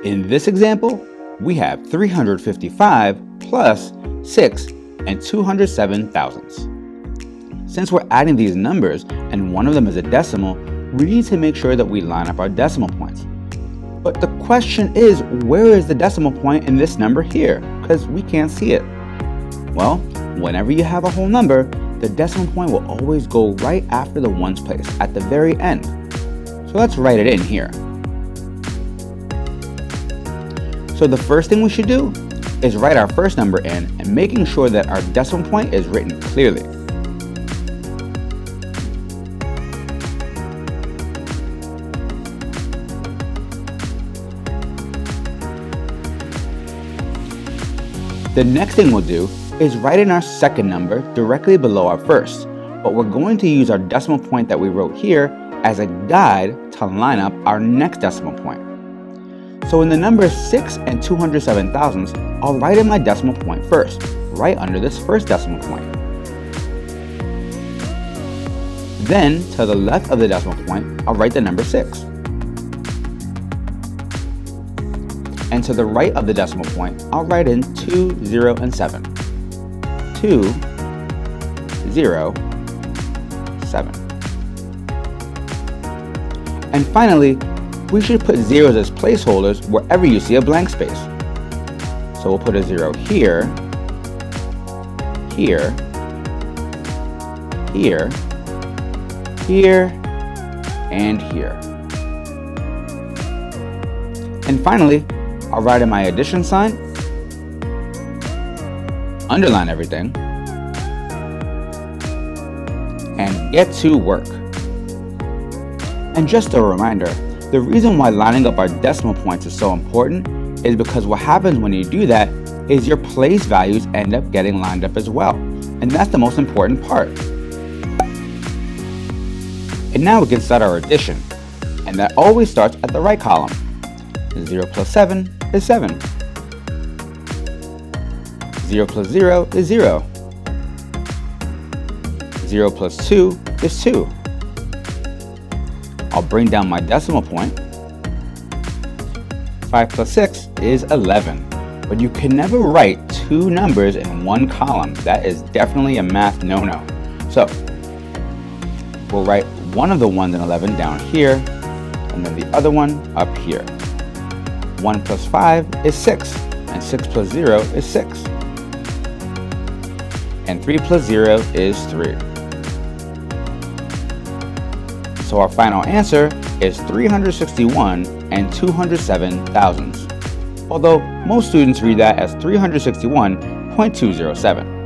In this example, we have 355 plus 6 and 207 thousandths. Since we're adding these numbers and one of them is a decimal, we need to make sure that we line up our decimal points. But the question is, where is the decimal point in this number here? Because we can't see it. Well, whenever you have a whole number, the decimal point will always go right after the ones place at the very end. So let's write it in here. So the first thing we should do is write our first number in and making sure that our decimal point is written clearly. The next thing we'll do is write in our second number directly below our first, but we're going to use our decimal point that we wrote here as a guide to line up our next decimal point. So in the numbers 6 and 207 thousandths, I'll write in my decimal point first, right under this first decimal point. Then, to the left of the decimal point, I'll write the number 6. And to the right of the decimal point, I'll write in 2, 0, and 7. 2, 0, 7. And finally, we should put zeros as placeholders wherever you see a blank space. So we'll put a 0 here, here, here, here, and here. And finally, I'll write in my addition sign, underline everything, and get to work. And just a reminder, the reason why lining up our decimal points is so important is because what happens when you do that is your place values end up getting lined up as well. And that's the most important part. And now we can start our addition. And that always starts at the right column. 0 plus 7 is 7. 0 plus 0 is 0. 0 plus 2 is 2. I'll bring down my decimal point. 5 plus 6 is 11. But you can never write two numbers in one column. That is definitely a math no-no. So we'll write one of the 1s and 11 down here, and then the other one up here. 1 plus 5 is 6, and 6 plus 0 is 6. And 3 plus 0 is 3. So our final answer is 361 and 207 thousandths, although most students read that as 361.207.